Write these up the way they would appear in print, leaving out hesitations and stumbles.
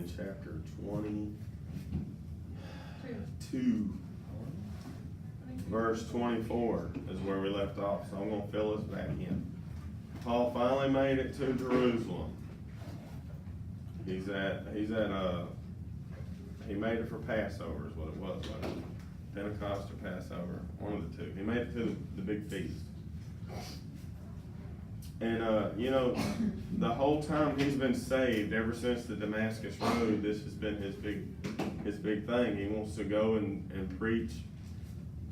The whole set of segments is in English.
in chapter 22, verse 24 is where we left off. So I'm going to fill us back in. Paul finally made it to Jerusalem. He made it for Passover is what it was, wasn't it? Pentecost or Passover, one of the two. He made it to the big feast. And, the whole time he's been saved, ever since the Damascus Road, this has been his big thing. He wants to go and preach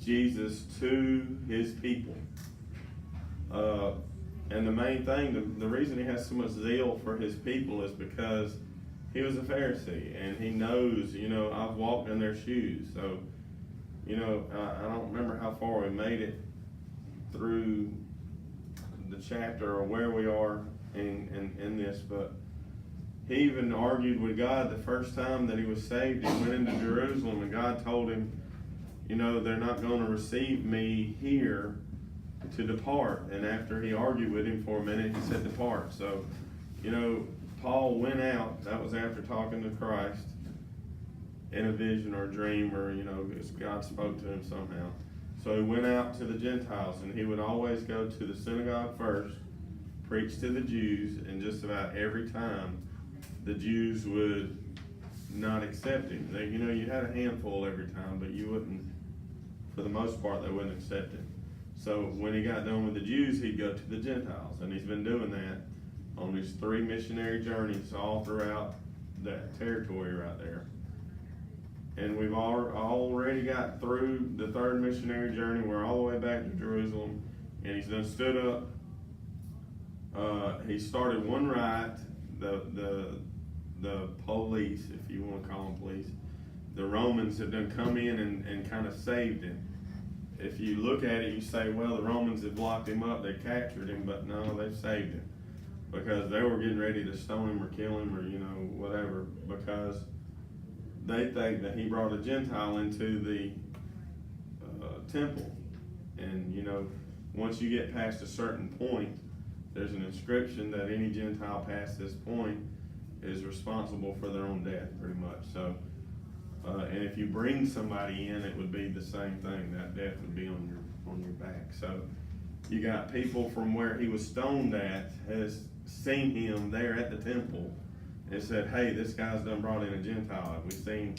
Jesus to his people. And the main thing, the reason he has so much zeal for his people is because he was a Pharisee, and he knows, I've walked in their shoes. So, I don't remember how far we made it through the chapter or where we are in this, but he even argued with God the first time that he was saved. He went into Jerusalem, and God told him, they're not going to receive me here to depart. And after he argued with him for a minute, he said, depart. So, Paul went out. That was after talking to Christ in a vision or a dream, or, God spoke to him somehow. So he went out to the Gentiles, and he would always go to the synagogue first, preach to the Jews, and just about every time the Jews would not accept him. You had a handful every time, but you wouldn't, for the most part, they wouldn't accept him. So when he got done with the Jews, he'd go to the Gentiles, and he's been doing that on his 3 missionary journeys all throughout that territory right there. And we've already got through the 3rd missionary journey. We're all the way back to Jerusalem, and he's done stood up. He started one riot. The police, if you want to call them police, the Romans have done come in and kind of saved him. If you look at it, you say, well, the Romans have locked him up, they captured him, but no, they've saved him. Because they were getting ready to stone him or kill him or, whatever, because they think that he brought a Gentile into the temple. And, once you get past a certain point, there's an inscription that any Gentile past this point is responsible for their own death, pretty much. So, and if you bring somebody in, it would be the same thing. That death would be on your back. So, you got people from where he was stoned at has seen him there at the temple and said, hey, this guy's done brought in a Gentile. We've seen,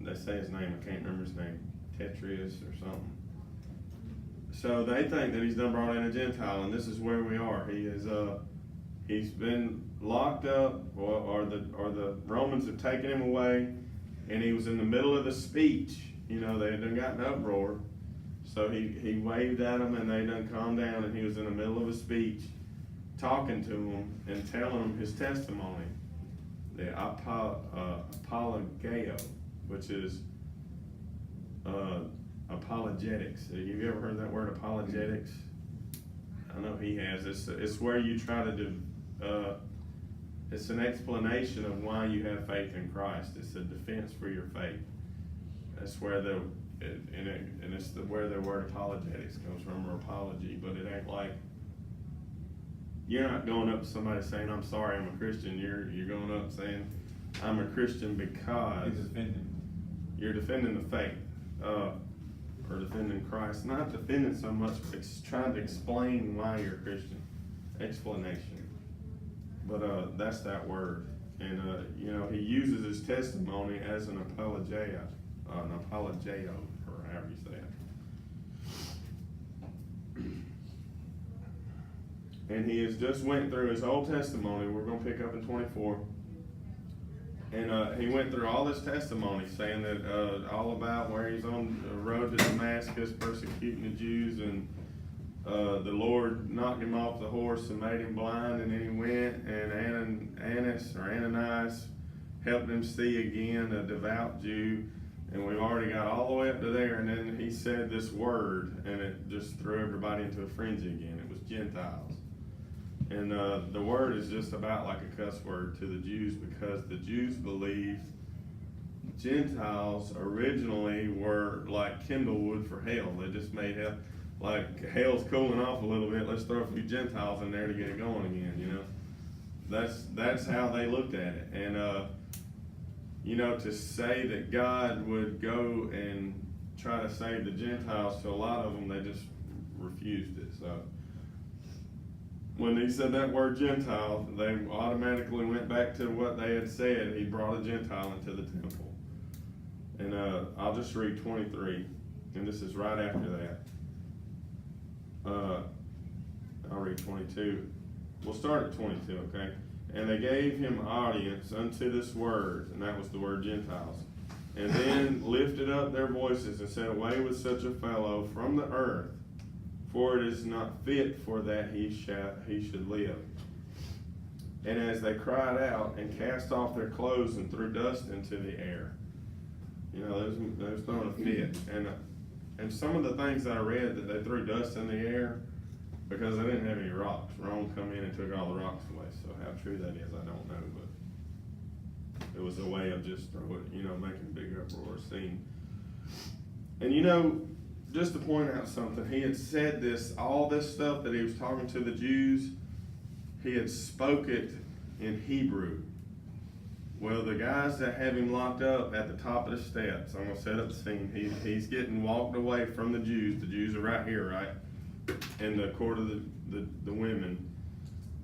they say his name, I can't remember his name, Tetrius or something. So they think that he's done brought in a Gentile, and this is where we are. He's been locked up, or the Romans have taken him away, and he was in the middle of the speech. They had done got an uproar. So he waved at them, and they done calmed down, and he was in the middle of a speech talking to them and telling them his testimony. The apologeo, which is apologetics. Have you ever heard that word, apologetics? I know he has. It's where you try to do, it's an explanation of why you have faith in Christ. It's a defense for your faith. That's where where the word apologetics comes from, or apology, but it ain't like, you're not going up to somebody saying, I'm sorry, I'm a Christian. You're going up saying, I'm a Christian because you're defending the faith, or defending Christ. Not defending so much, but trying to explain why you're a Christian. Explanation. But that's that word. And, he uses his testimony as an apologeo, or however you say it. And he has just went through his whole testimony. We're going to pick up in 24. And he went through all this testimony, saying that all about where he's on the road to Damascus, persecuting the Jews, and the Lord knocked him off the horse and made him blind, and then he went, and Ananias helped him see again, a devout Jew. And we've already got all the way up to there, and then he said this word, and it just threw everybody into a frenzy again. It was Gentiles. And the word is just about like a cuss word to the Jews, because the Jews believed Gentiles originally were like kindlewood for hell. They just made hell, like hell's cooling off a little bit, let's throw a few Gentiles in there to get it going again, That's how they looked at it. And you know, to say that God would go and try to save the Gentiles, to a lot of them, they just refused it. So when he said that word Gentile, they automatically went back to what they had said. He brought a Gentile into the temple. And I'll just read 23, and this is right after that. I'll read 22. We'll start at 22, okay? And they gave him audience unto this word, and that was the word Gentiles. And then lifted up their voices and said, away with such a fellow from the earth, for it is not fit for that he should live. And as they cried out and cast off their clothes and threw dust into the air. You know, they was throwing a fit. And some of the things I read that they threw dust in the air because they didn't have any rocks. Rome come in and took all the rocks away. So how true that is, I don't know, but it was a way of just throwing, you know, making a big uproar scene. And you know, just to point out something, he had said this, all this stuff that he was talking to the Jews, he had spoke it in Hebrew. Well, the guys that have him locked up at the top of the steps, I'm going to set up the scene. He's getting walked away from the Jews. The Jews are right here, right? In the court of the women.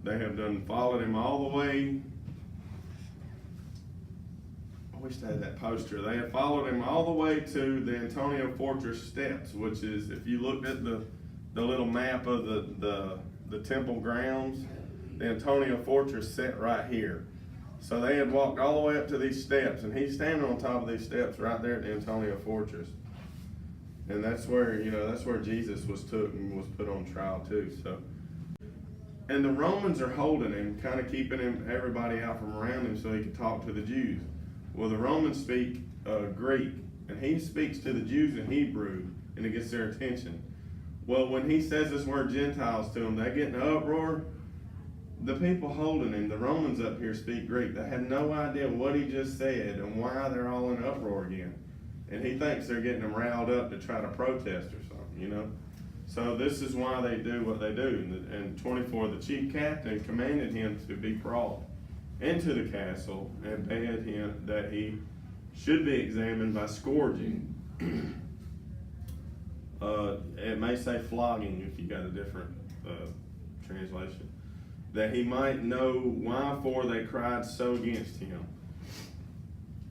They have followed him all the way. I wish they had that poster. They have followed him all the way to the Antonia Fortress steps, which is, if you looked at the little map of the temple grounds, the Antonia Fortress set right here. So they had walked all the way up to these steps, and he's standing on top of these steps right there at the Antonia Fortress. And that's where, you know, that's where Jesus was took and was put on trial too. So, and the Romans are holding him, kind of keeping everybody out from around him so he could talk to the Jews. Well, the Romans speak Greek, and he speaks to the Jews in Hebrew, and it gets their attention. Well, when he says this word Gentiles to them, they get in an uproar. The people holding him, the Romans up here speak Greek. They had no idea what he just said and why they're all in uproar again. And he thinks they're getting them riled up to try to protest or something, you know. So this is why they do what they do. And 24, the chief captain commanded him to be brought into the castle and bade him that he should be examined by scourging. It may say flogging if you got a different translation. That he might know why for they cried so against him.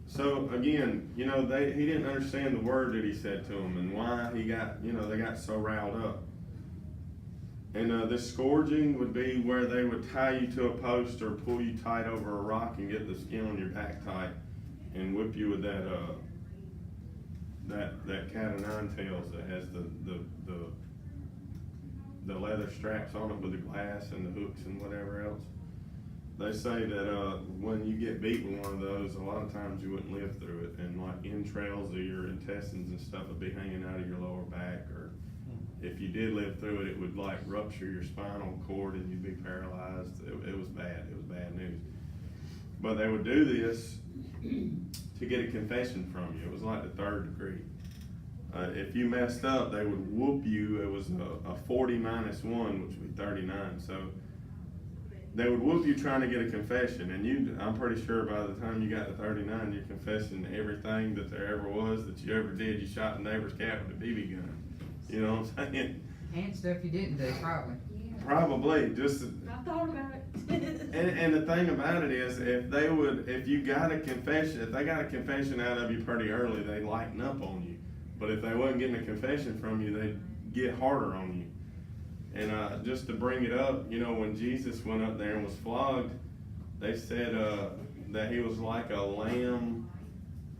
So again, you know, he didn't understand the word that he said to them and why he got, you know, they got so riled up. And this scourging would be where they would tie you to a post or pull you tight over a rock and get the skin on your back tight and whip you with that cat o' nine tails that has the leather straps on it with the glass and the hooks and whatever else. They say that when you get beat with one of those, a lot of times you wouldn't live through it, and like entrails of your intestines and stuff would be hanging out of your lower back, or if you did live through it, it would like rupture your spinal cord and you'd be paralyzed. It was bad. It was bad news. But they would do this to get a confession from you. It was like the third degree. If you messed up, they would whoop you. It was a 40 minus 1, which would be 39. So they would whoop you trying to get a confession. And I'm pretty sure by the time you got to 39, you're confessing everything that there ever was that you ever did. You shot the neighbor's cat with a BB gun. You know what I'm saying? And stuff you didn't do, probably. Yeah. Probably. I thought about it. And the thing about it is, if you got a confession, if they got a confession out of you pretty early, they lighten up on you. But if they wasn't getting a confession from you, they'd get harder on you. And just to bring it up, you know, when Jesus went up there and was flogged, they said that he was like a lamb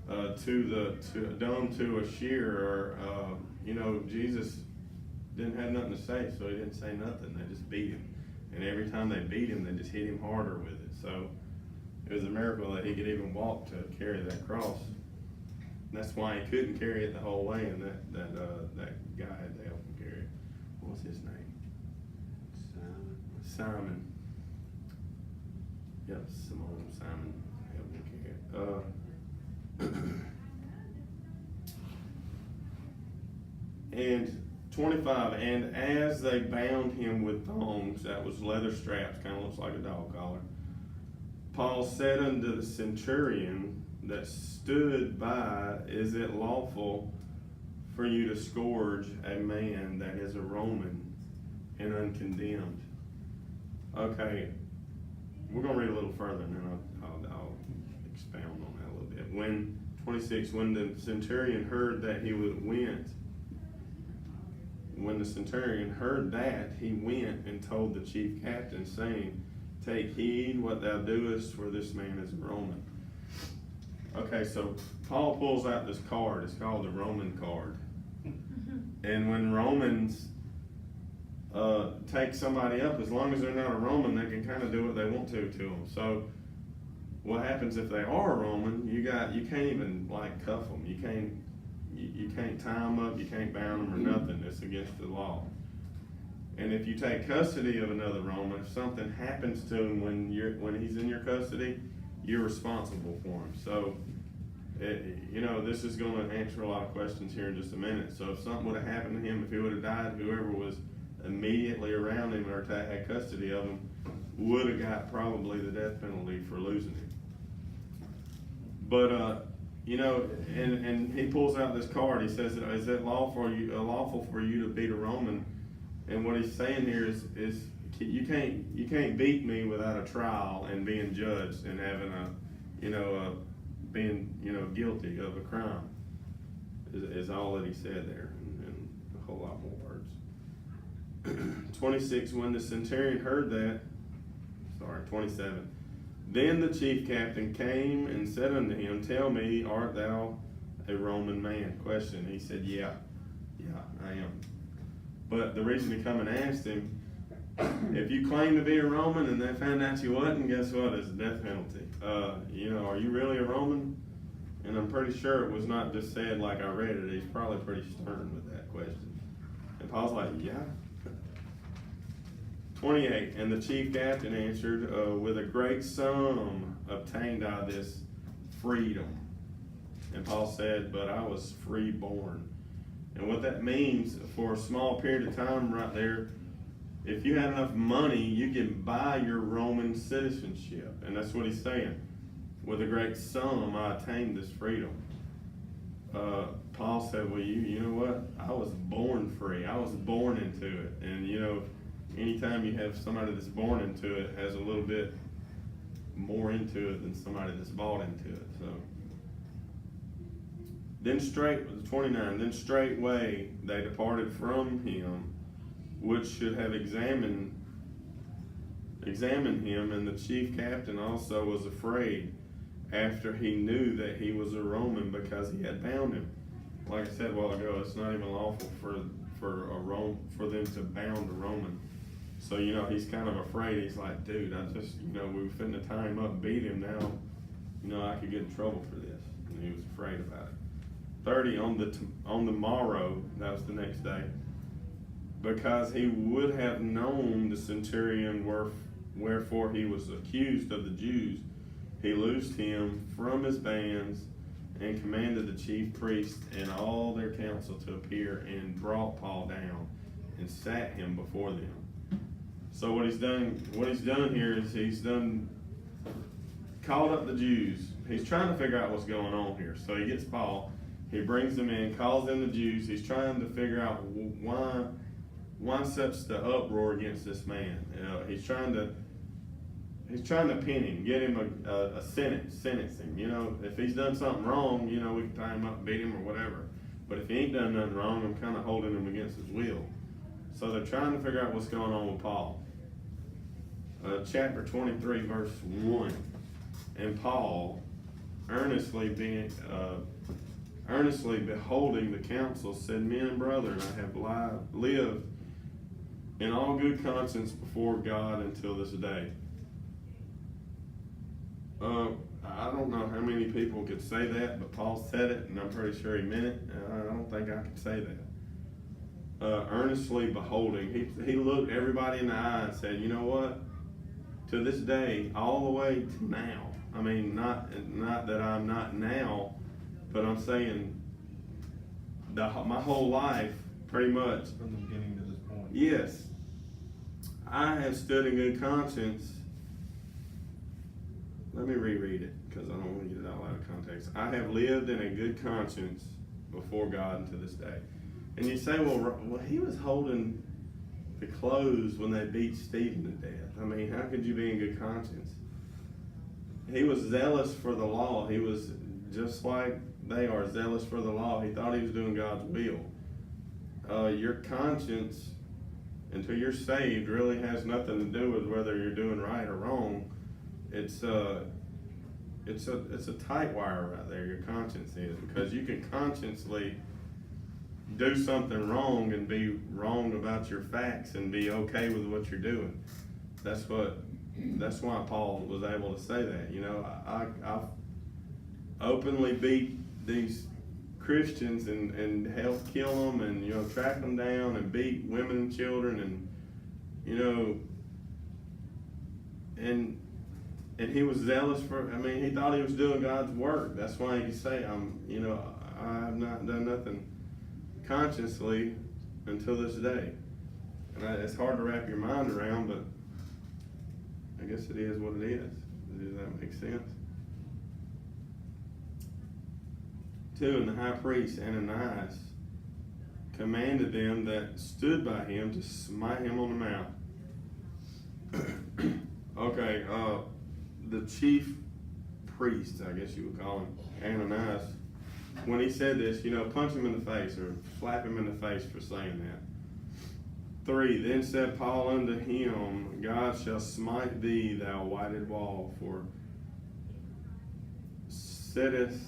done to a shear. Or you know, Jesus didn't have nothing to say, so he didn't say nothing. They just beat him, and every time they beat him, they just hit him harder with it. So it was a miracle that he could even walk to carry that cross. And that's why he couldn't carry it the whole way, and that guy had to help him carry it. What was his name? Simon. Yep, Simon helped him carry it. And 25, and as they bound him with thongs, that was leather straps, kind of looks like a dog collar, Paul said unto the centurion that stood by, is it lawful for you to scourge a man that is a Roman and uncondemned? Okay, we're going to read a little further and then I'll expound on that a little bit. When 26, when the centurion heard that when the centurion heard that, he went and told the chief captain, saying, take heed what thou doest, for this man is a Roman. Okay, so Paul pulls out this card. It's called the Roman card. And when Romans take somebody up, as long as they're not a Roman, they can kind of do what they want to them. So what happens if they are a Roman? You can't even like cuff them. You can't tie them up. You can't bound them or nothing. It's against the law. And if you take custody of another Roman, if something happens to him when he's in your custody, you're responsible for him. So, this is going to answer a lot of questions here in just a minute. So if something would have happened to him, if he would have died, whoever was immediately around him or had custody of him would have got probably the death penalty for losing him. But, and he pulls out this card. He says, is it lawful for you to beat a Roman? And what he's saying here is you can't beat me without a trial and being judged and having being guilty of a crime is all that he said there, and a whole lot more words. 26, when the centurion heard that, 27, then the chief captain came and said unto him, tell me, art thou a Roman man? Question. He said, yeah, I am. But the reason he come and asked him, if you claim to be a Roman and they found out you wasn't, guess what? It's a death penalty. Are you really a Roman? And I'm pretty sure it was not just said like I read it. He's probably pretty stern with that question. And Paul's like, yeah. 28, and the chief captain answered, with a great sum obtained I this freedom. And Paul said, but I was freeborn. And what that means, for a small period of time right there, if you had enough money, you could buy your Roman citizenship. And that's what he's saying. With a great sum, I attained this freedom. Paul said, well, you know what? I was born free. I was born into it. And, anytime you have somebody that's born into it, has a little bit more into it than somebody that's bought into it. So. Then 29, then straightway they departed from him, which should have examined him, and the chief captain also was afraid after he knew that he was a Roman, because he had bound him. Like I said a while ago, it's not even lawful for them to bound a Roman. So, he's kind of afraid. He's like, dude, we were finna tie him up and beat him now. I could get in trouble for this. And he was afraid about it. 30, on the morrow, that was the next day, because he would have known the centurion wherefore he was accused of the Jews, he loosed him from his bands and commanded the chief priests and all their council to appear, and brought Paul down and sat him before them. So what he's done here is he's called up the Jews. He's trying to figure out what's going on here. So he gets Paul. He brings them in, calls in the Jews. He's trying to figure out why such the uproar against this man. He's trying to pin him, get him a sentence him. If he's done something wrong, we can tie him up, beat him, or whatever. But if he ain't done nothing wrong, I'm kind of holding him against his will. So they're trying to figure out what's going on with Paul. Chapter 23, verse 1. And Paul, earnestly beholding the council, said, men and brethren, I have lived in all good conscience before God until this day. I don't know how many people could say that, but Paul said it, and I'm pretty sure he meant it. I don't think I could say that. Earnestly beholding, he looked everybody in the eye and said, you know what? To this day, all the way to now. I mean, not that I'm not now, but I'm saying my whole life, pretty much. From the beginning to this point. Yes. I have stood in good conscience let me reread it, because I don't want to get it all out of context. I have lived in a good conscience before God unto this day. And you say, well, he was holding the clothes when they beat Stephen to death. I mean, how could you be in good conscience? He was zealous for the law. He was just like they are, zealous for the law. He thought he was doing God's will. Your conscience, until you're saved, really has nothing to do with whether you're doing right or wrong. It's a tight wire right there, your conscience is, because you can consciously do something wrong and be wrong about your facts and be okay with what you're doing. That's why Paul was able to say that. You know, I've openly beat these Christians and helped kill them and, you know, track them down and beat women and children and, you know, and he was zealous for, I mean, he thought he was doing God's work. That's why he could say, I have not done nothing consciously until this day. And it's hard to wrap your mind around, but I guess it is what it is. Does that make sense? 2, and the high priest Ananias commanded them that stood by him to smite him on the mouth. Okay, the chief priest, I guess you would call him, Ananias, when he said this, you know, punch him in the face or slap him in the face for saying that. 3, then said Paul unto him, God shall smite thee, thou whited wall, for settest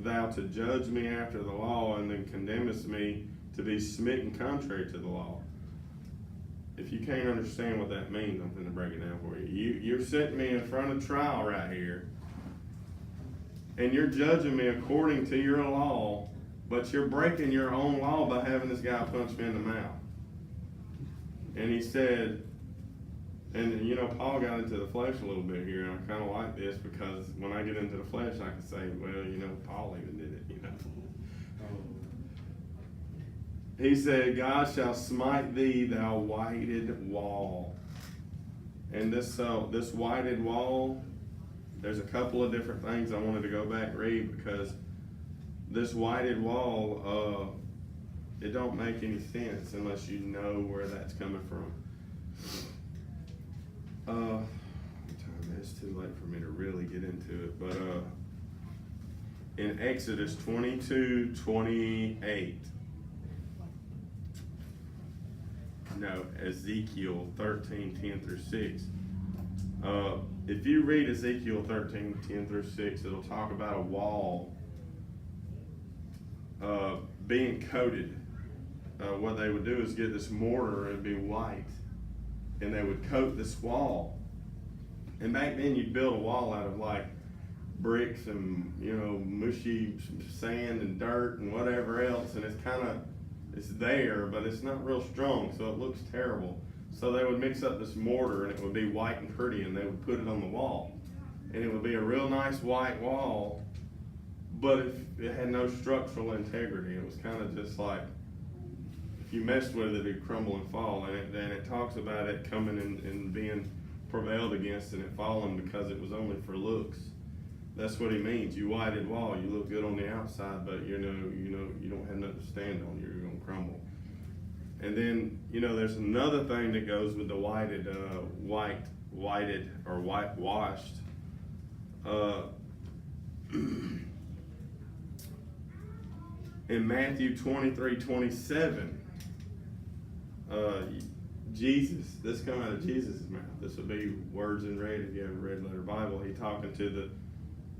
thou to judge me after the law, and then condemnest me to be smitten contrary to the law. If you can't understand what that means, I'm going to break it down for you. You're setting me in front of trial right here, and you're judging me according to your law, but you're breaking your own law by having this guy punch me in the mouth. And he said, and you know, Paul got into the flesh a little bit here, and I kind of like this because when I get into the flesh, I can say, well, you know, Paul even did it, you know. He said, God shall smite thee, thou whited wall. And this whited wall, there's a couple of different things I wanted to go back and read, because this whited wall, it don't make any sense unless you know where that's coming from. It's too late for me to really get into it, but in Exodus 22:28, no, Ezekiel 13:10-6. If you read Ezekiel 13:10-6, it'll talk about a wall being coated. What they would do is get this mortar and it'd be white, and they would coat this wall. And back then you'd build a wall out of like bricks and, you know, mushy sand and dirt and whatever else, and it's there, but it's not real strong, so it looks terrible. So they would mix up this mortar and it would be white and pretty, and they would put it on the wall. And it would be a real nice white wall, but it had no structural integrity. It was kind of just like, if you messed with it, it'd crumble and fall. And it talks about it coming and being prevailed against and it falling because it was only for looks. That's what he means. You whited wall, you look good on the outside, but you know, you don't have nothing to stand on. You're gonna crumble. And then, you know, there's another thing that goes with the whited or whitewashed. In Matthew 23:27, Jesus, this come out of Jesus' mouth. This will be words in red if you have a red letter Bible. He talking to the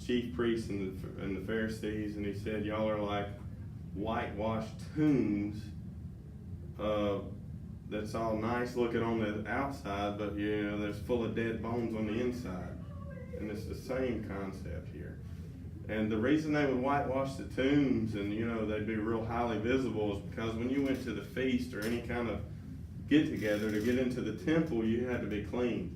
chief priests and the Pharisees, and he said, y'all are like whitewashed tombs. That's all nice looking on the outside, but you know, there's full of dead bones on the inside. And it's the same concept here. And the reason they would whitewash the tombs and, you know, they'd be real highly visible is because when you went to the feast or any kind of get together to get into the temple, you had to be clean.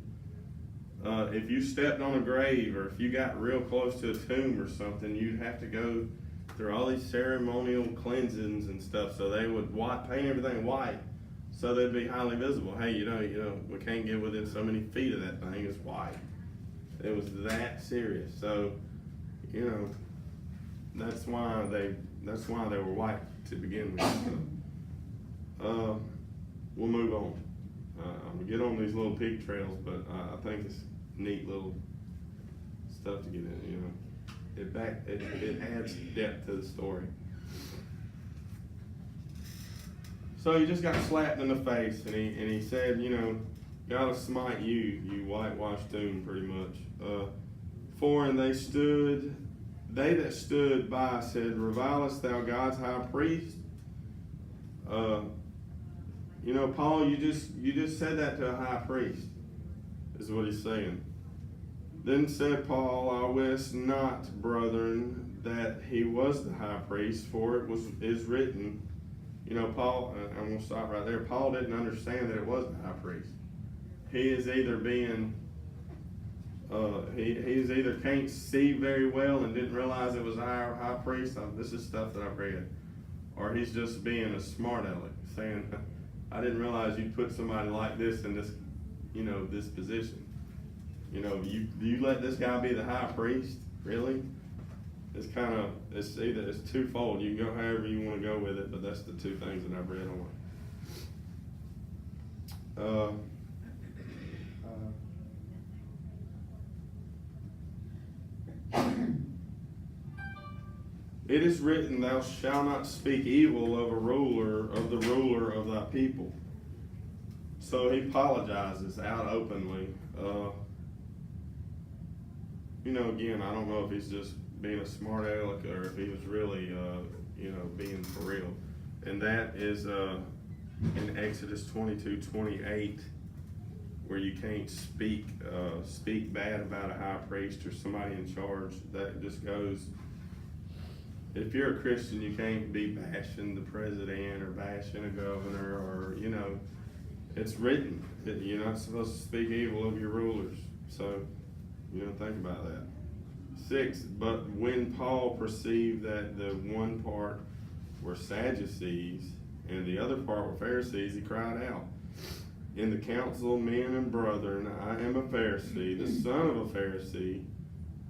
If you stepped on a grave or if you got real close to a tomb or something, you'd have to go through all these ceremonial cleansings and stuff. So they would paint everything white so they'd be highly visible. Hey, you know, we can't get within so many feet of that thing. It's white. It was that serious. So, you know, that's why they were white to begin with. So, we'll move on. I'm gonna get on these little pig trails, but I think it's neat little stuff to get in. You know, it adds depth to the story. So he just got slapped in the face, and he said, you know, gotta smite you, you whitewashed tomb, pretty much. For and they that stood by said, revilest thou God's high priest? You know, Paul, you just said that to a high priest, is what he's saying. Then said Paul, I wist not, brethren, that he was the high priest, for it is written. You know, Paul, I'm going to stop right there. Paul didn't understand that it was the high priest. He is either being, he's either can't see very well and didn't realize it was our high priest. This is stuff that I've read. Or he's just being a smart aleck, saying, I didn't realize you'd put somebody like this in this, you know, this position. You know, you let this guy be the high priest? Really? It's it's twofold. You can go however you want to go with it, but that's the two things that I've read on it. It is written, thou shalt not speak evil of the ruler of thy people. So he apologizes out openly. You know, again, I don't know if he's just being a smart aleck or if he was really, you know, being for real. And that is in Exodus 22:28, where you can't speak bad about a high priest or somebody in charge. That just goes, if you're a Christian, you can't be bashing the president or bashing a governor, or, you know, it's written that you're not supposed to speak evil of your rulers. So, you know, think about that. 6, but when Paul perceived that the one part were Sadducees and the other part were Pharisees, he cried out, in the council, men and brethren, I am a Pharisee, the son of a Pharisee,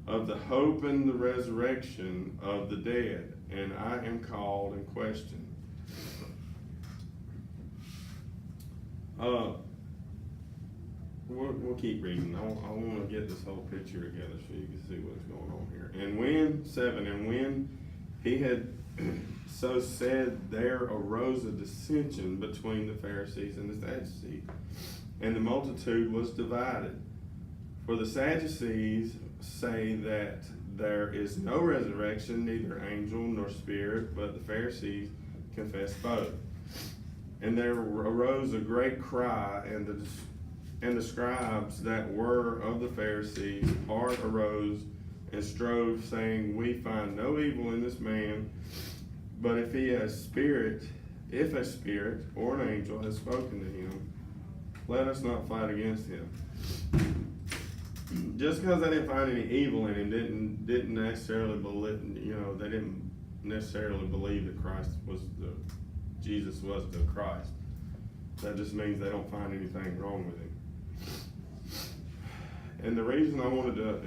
of the hope and the resurrection of the dead, and I am called and questioned. We'll keep reading. I want to get this whole picture together so you can see what's going on here. And when he had so said, there arose a dissension between the Pharisees and the Sadducees, and the multitude was divided. For the Sadducees say that there is no resurrection, neither angel nor spirit, but the Pharisees confess both. And there arose a great cry, and the scribes that were of the Pharisees part arose and strove, saying, we find no evil in this man, but if a spirit or an angel has spoken to him, let us not fight against him. Just because they didn't find any evil in him didn't necessarily believe, you know, they didn't necessarily believe that Jesus was the Christ. That just means they don't find anything wrong with him. And the reason I wanted to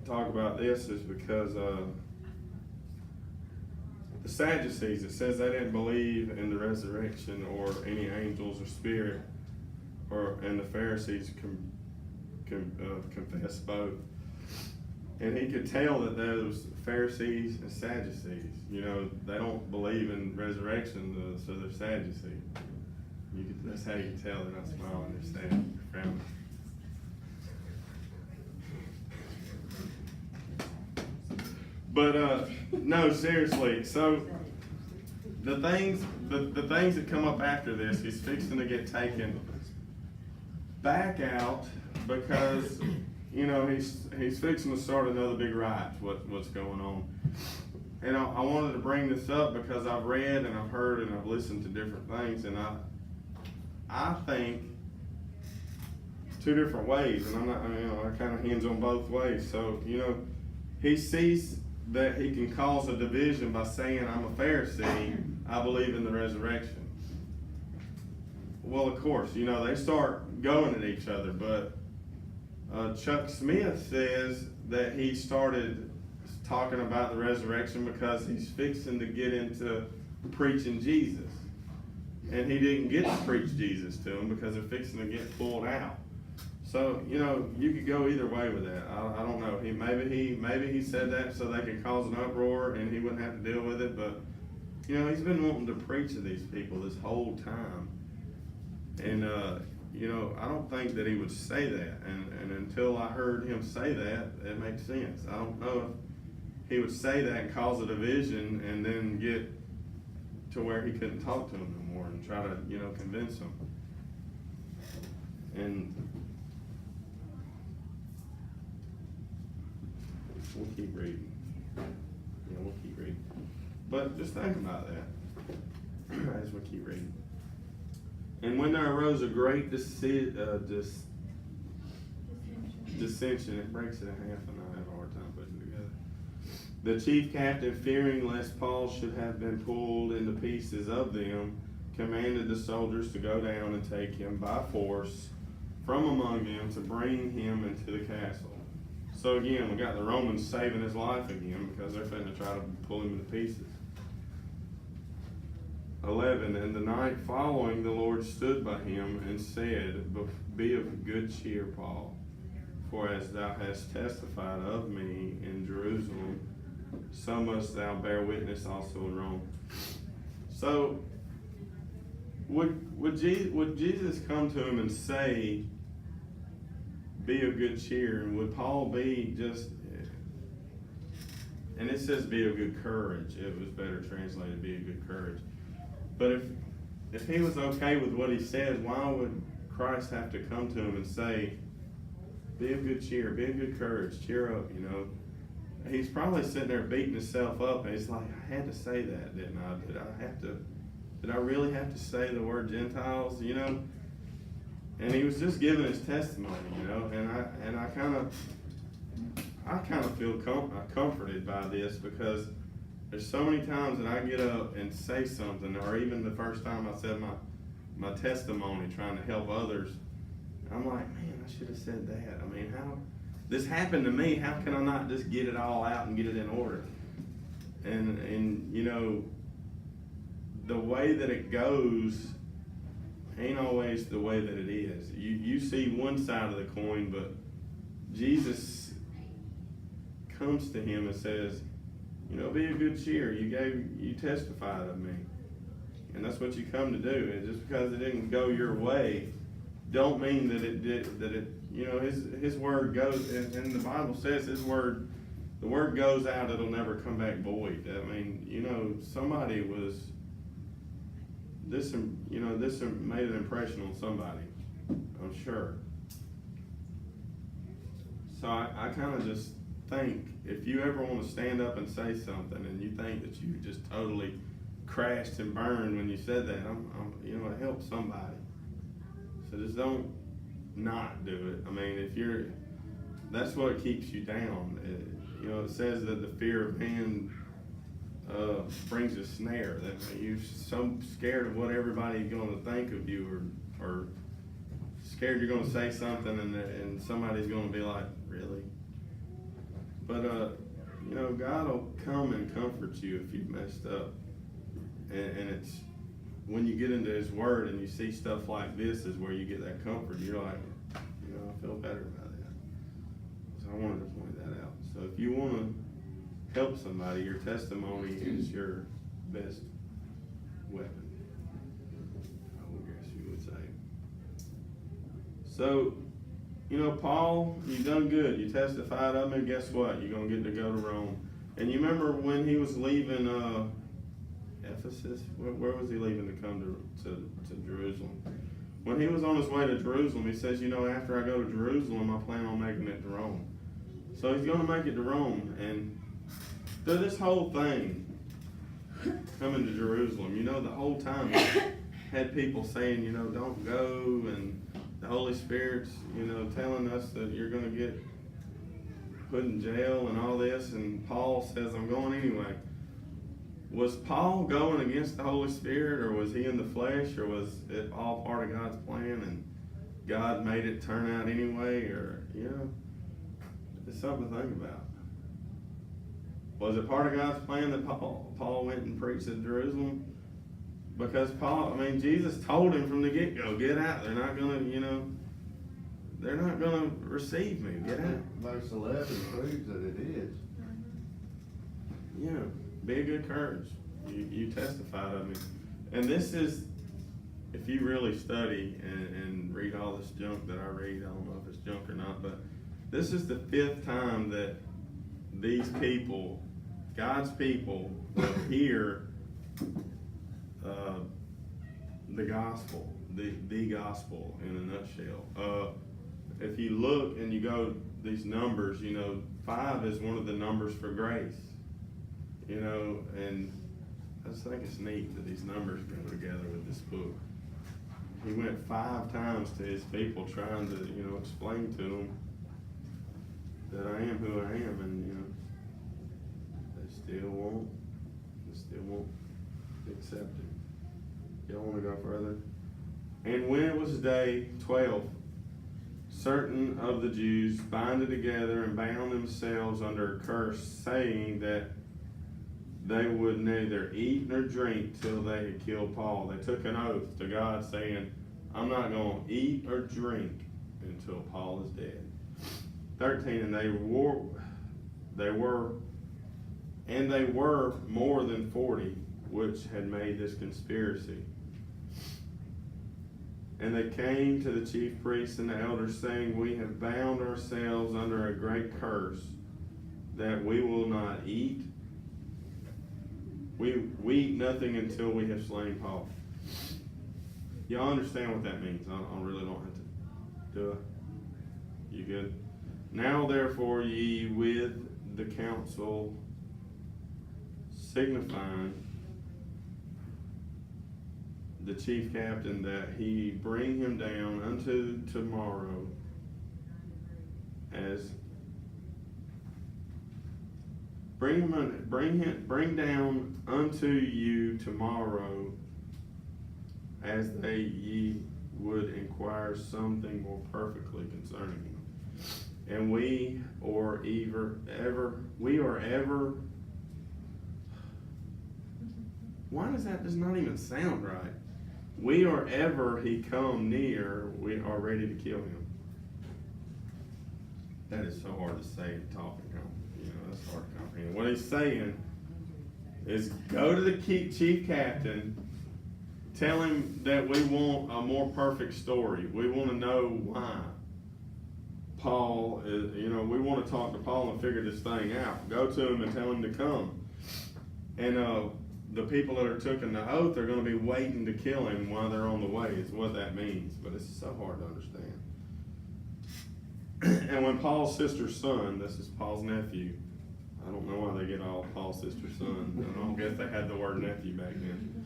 talk about this is because the Sadducees, it says they didn't believe in the resurrection or any angels or spirit, and the Pharisees confess both. And he could tell that those Pharisees and Sadducees, you know, they don't believe in resurrection, so they're Sadducees. That's how you can tell they're not smiling, they're standing, they're frowning. But no, seriously. So the things that come up after this, he's fixing to get taken back out because, you know, he's fixing to start another big riot. What's going on? And I wanted to bring this up because I've read and I've heard and I've listened to different things, and I think two different ways, and I'm not, you know, I kind of hinge on both ways. So, you know, he sees that he can cause a division by saying, I'm a Pharisee, I believe in the resurrection. Well, of course, you know, they start going at each other, but Chuck Smith says that he started talking about the resurrection because he's fixing to get into preaching Jesus. And he didn't get to preach Jesus to them because they're fixing to get pulled out. So, you know, you could go either way with that. I don't know. Maybe he said that so they could cause an uproar and he wouldn't have to deal with it. But, you know, he's been wanting to preach to these people this whole time. And, you know, I don't think that he would say that. And until I heard him say that, it makes sense. I don't know if he would say that and cause a division and then get to where he couldn't talk to them no more and try to, you know, convince them. And we'll keep reading. Yeah, we'll keep reading. But just think about that as we keep reading. And when there arose a great dissension, it breaks it in half, and I have a hard time putting it together. The chief captain, fearing lest Paul should have been pulled into pieces of them, commanded the soldiers to go down and take him by force from among them to bring him into the castle. So again, we got the Romans saving his life again because they're finna try to pull him into pieces. 11, and the night following the Lord stood by him and said, Be of good cheer, Paul, for as thou hast testified of me in Jerusalem, so must thou bear witness also in Rome. So, would Jesus come to him and say, be of good cheer, and would Paul be just, and it says be of good courage, it was better translated, be of good courage. But if he was okay with what he said, why would Christ have to come to him and say, be of good cheer, be of good courage, cheer up, you know? He's probably sitting there beating himself up, and he's like, I had to say that, didn't I? Did I really have to say the word Gentiles, you know? And he was just giving his testimony, you know, and I kind of feel comforted by this because there's so many times that I get up and say something, or even the first time I said my testimony trying to help others, I'm like, man, I should have said that. I mean, how this happened to me, how can I not just get it all out and get it in order? And you know, the way that it goes ain't always the way that it is. You see one side of the coin, but Jesus comes to him and says, you know, be of good cheer. You testified of me. And that's what you come to do. And just because it didn't go your way, don't mean that it did, you know, his word goes, and the Bible says the word goes out, it'll never come back void. I mean, you know, somebody was, this made an impression on somebody, I'm sure. So I kind of just think, if you ever want to stand up and say something and you think that you just totally crashed and burned when you said that, you know, it helps somebody. So just don't not do it. I mean, that's what keeps you down. You know, it says that the fear of man brings a snare. That you're so scared of what everybody's going to think of you, or scared you're going to say something and somebody's going to be like, really? But, you know, God will come and comfort you if you've messed up. And it's when you get into His Word and you see stuff like this is where you get that comfort. You're like, you know, I feel better about that. So I wanted to point that out. So if you want to help somebody, your testimony is your best weapon, I would guess you would say. So, you know, Paul, you done good. You testified of me. Guess what? You're going to get to go to Rome. And you remember when he was leaving Ephesus? Where was he leaving to come to Jerusalem? When he was on his way to Jerusalem, he says, you know, after I go to Jerusalem, I plan on making it to Rome. So he's going to make it to Rome. And through this whole thing, coming to Jerusalem, you know, the whole time had people saying, you know, don't go, and the Holy Spirit's, you know, telling us that you're going to get put in jail and all this, and Paul says, I'm going anyway. Was Paul going against the Holy Spirit, or was he in the flesh, or was it all part of God's plan? And God made it turn out anyway, or, you know, it's something to think about. Was it part of God's plan that Paul went and preached at Jerusalem? Because Jesus told him from the get-go, get out. They're not going to, you know, they're not going to receive me. Get out. Verse 11 proves that it is. Yeah, be of good courage. You testified of me. And this is, if you really study and read all this junk that I read, I don't know if it's junk or not, but this is the 5th time that these people, God's people, will hear the gospel, the gospel in a nutshell. If you look and you go these numbers, you know, 5 is one of the numbers for grace. You know, and I just think it's neat that these numbers go together with this book. He went 5 times to his people trying to, you know, explain to them that I am who I am, and, you know, they still won't accept it. Y'all want to go further? And when it was day 12, certain of the Jews binded together and bound themselves under a curse, saying that they would neither eat nor drink till they had killed Paul. They took an oath to God saying, I'm not going to eat or drink until Paul is dead. 13, and they were more than 40 which had made this conspiracy. And they came to the chief priests and the elders, saying, we have bound ourselves under a great curse, that we will not eat. We eat nothing until we have slain Paul. Y'all understand what that means? I really don't have to do it. You good? Now therefore ye with the council, signifying the chief captain that he bring him down unto tomorrow, as bring down unto you tomorrow, as ye would inquire something more perfectly concerning him. And we are ever. Why does that just not even sound right? We are ever he come near, we are ready to kill him. That is so hard to say and talk and come. You know, that's hard to comprehend. What he's saying is go to the chief captain, tell him that we want a more perfect story. We want to know why Paul is, you know, we want to talk to Paul and figure this thing out. Go to him and tell him to come. And the people that are taking the oath are going to be waiting to kill him while they're on the way, is what that means. But it's so hard to understand. And when Paul's sister's son, this is Paul's nephew, I don't know why they get all Paul's sister's son. I don't guess they had the word nephew back then.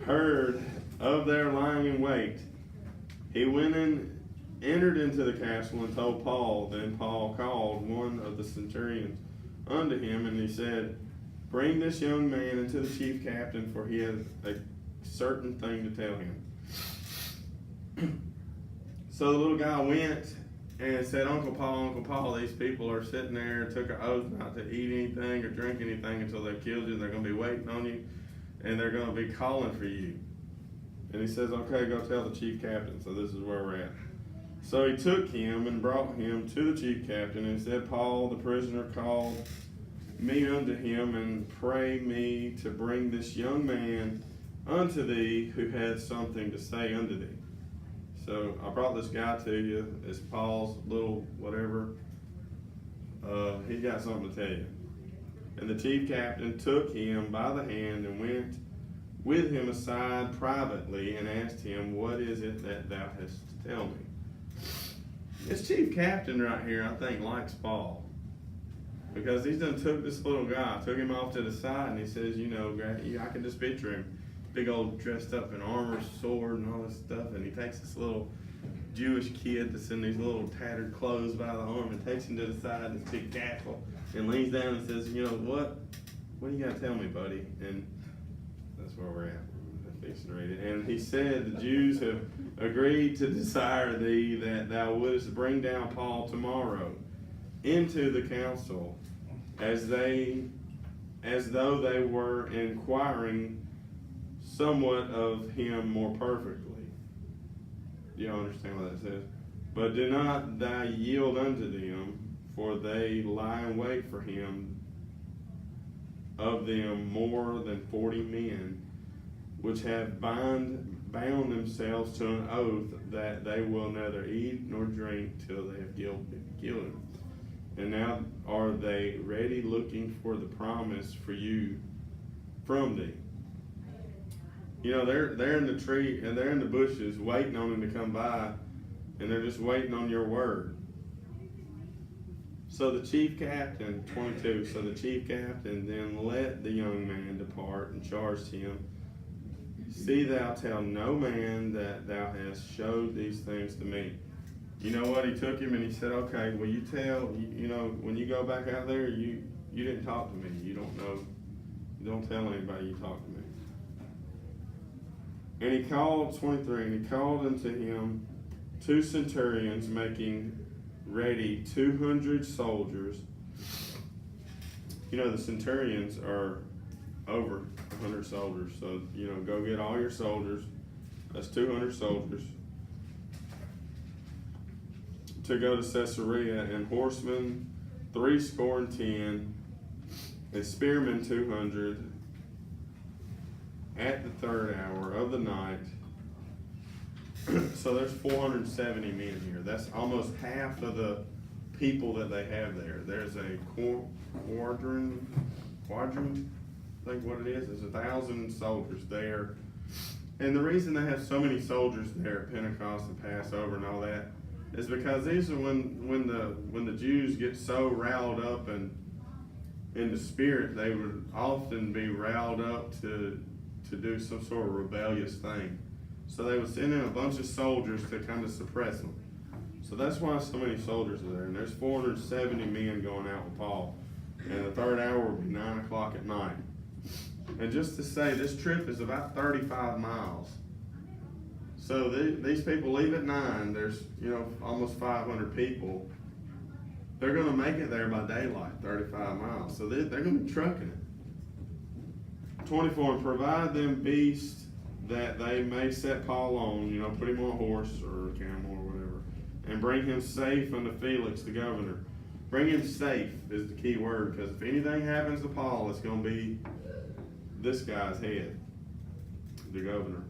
Heard of their lying in wait, he went and entered into the castle and told Paul. Then Paul called one of the centurions unto him, and he said, bring this young man into the chief captain, for he has a certain thing to tell him. So the little guy went and said, Uncle Paul, these people are sitting there, took an oath not to eat anything or drink anything until they've killed you. They're going to be waiting on you, and they're going to be calling for you. And he says, okay, go tell the chief captain. So this is where we're at. So he took him and brought him to the chief captain, and said, Paul, the prisoner, called me unto him, and pray me to bring this young man unto thee, who had something to say unto thee. So I brought this guy to you. It's Paul's little whatever. He's got something to tell you. And the chief captain took him by the hand and went with him aside privately and asked him, what is it that thou hast to tell me? This chief captain right here, I think, likes Paul. Because he's done took this little guy, took him off to the side, and he says, you know, I can just picture him, big old dressed up in armor, sword, and all this stuff, and he takes this little Jewish kid that's in these little tattered clothes by the arm and takes him to the side in this big tackle and leans down and says, you know, what do you got to tell me, buddy? And that's where we're at. And he said, the Jews have agreed to desire thee that thou wouldest bring down Paul tomorrow into the council, as though they were inquiring somewhat of him more perfectly. Do you understand what that says? But do not thou yield unto them, for they lie in wait for him, of them more than 40 men, which have bound themselves to an oath that they will neither eat nor drink till they have killed him. And now are they ready, looking for the promise for you from thee. You know, they're in the tree and they're in the bushes waiting on him to come by, and they're just waiting on your word. So the chief captain, 22, so the chief captain then let the young man depart and charged him, see thou tell no man that thou hast showed these things to me. You know what? He took him and he said, okay, well, you tell, you know, when you go back out there, you didn't talk to me. You don't know, you don't tell anybody you talked to me. And he called, 23, and he called unto him 2 centurions, making ready 200 soldiers. You know, the centurions are over 100 soldiers. So, you know, go get all your soldiers. That's 200 soldiers. To go to Caesarea, and horsemen 70, and spearmen 200, at the 3rd hour of the night. So there's 470 men here. That's almost half of the people that they have there. There's a quadrant, I think what it is. There's 1,000 soldiers there. And the reason they have so many soldiers there at Pentecost and Passover and all that is because these are when the Jews get so riled up and in the spirit, they would often be riled up to do some sort of rebellious thing. So they would send in a bunch of soldiers to kind of suppress them. So that's why so many soldiers are there. And there's 470 men going out with Paul. And the 3rd hour will be 9 o'clock at night. And just to say, this trip is about 35 miles. So these people leave at 9. There's, you know, almost 500 people. They're going to make it there by daylight, 35 miles. So they're going to be trucking it. 24, and provide them beasts that they may set Paul on, you know, put him on a horse or a camel or whatever, and bring him safe unto Felix the governor. Bring him safe is the key word, because if anything happens to Paul, it's going to be this guy's head, the governor,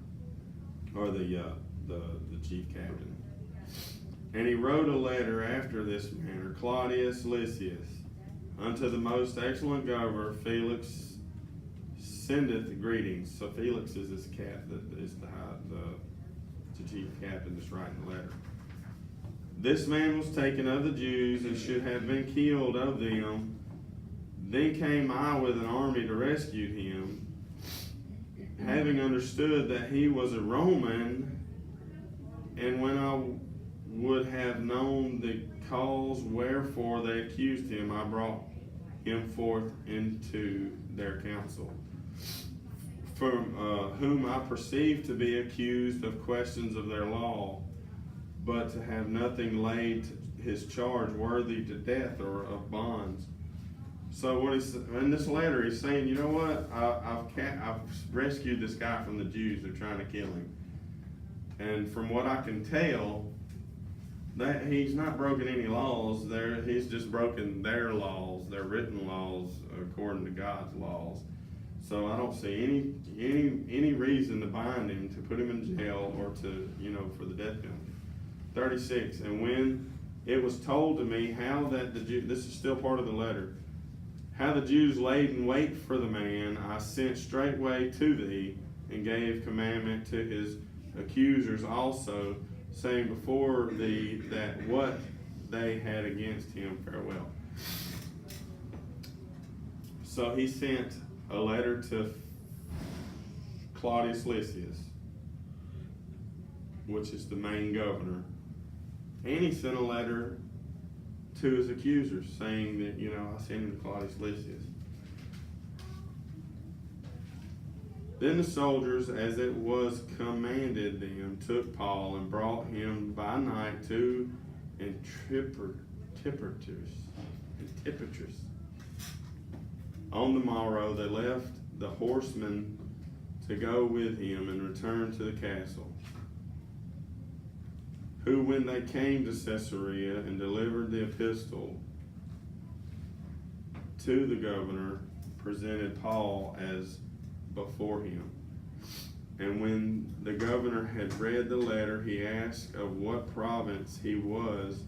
or the chief captain. And he wrote a letter after this manner: Claudius Lysias, unto the most excellent governor Felix sendeth greetings. So Felix is this cat that is the chief captain that's writing the letter. This man was taken of the Jews and should have been killed of them. Then came I with an army to rescue him, having understood that he was a Roman. And when I would have known the cause wherefore they accused him, I brought him forth into their council, from whom I perceived to be accused of questions of their law, but to have nothing laid to his charge worthy to death or of bonds. So what he's in this letter, he's saying, you know what? I've rescued this guy from the Jews. They're trying to kill him, and from what I can tell, that he's not broken any laws. He's just broken their laws, their written laws, according to God's laws. So I don't see any reason to bind him, to put him in jail, or to, you know, for the death penalty. 36, and when it was told to me how that the Jews, this is still part of the letter, how the Jews laid in wait for the man, I sent straightway to thee, and gave commandment to his accusers also, saying before thee that what they had against him, farewell. So he sent a letter to Claudius Lysias, which is the main governor, and he sent a letter to his accusers saying that, you know, I sent him to Claudius Lysias. Then the soldiers, as it was commanded them, took Paul and brought him by night to Antipatris. On the morrow they left the horsemen to go with him and returned to the castle. Who, when they came to Caesarea and delivered the epistle to the governor, presented Paul as before him. And when the governor had read the letter, he asked of what province he was,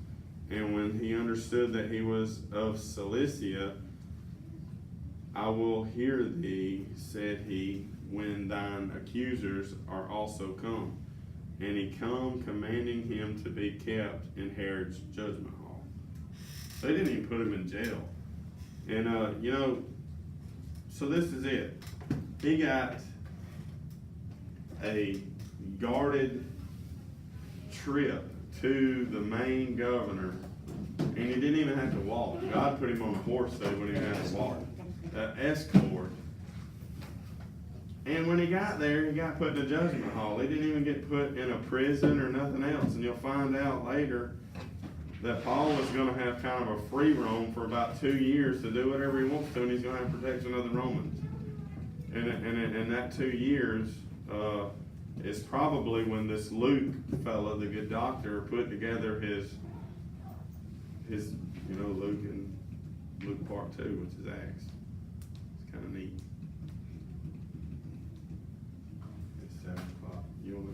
and when he understood that he was of Cilicia, I will hear thee, said he, when thine accusers are also come. And he come, commanding him to be kept in Herod's judgment hall. They didn't even put him in jail. And, so this is it. He got a guarded trip to the main governor, and he didn't even have to walk. God put him on a horse so when he didn't have to walk. Escort. And when he got there, he got put in a judgment hall. He didn't even get put in a prison or nothing else. And you'll find out later that Paul was going to have kind of a free roam for about 2 years to do whatever he wants to, and he's going to have protection of the Romans. And that 2 years is probably when this Luke fellow, the good doctor, put together his Luke and Luke Part 2, which is Acts. It's kind of neat. It's 7 o'clock. You wanna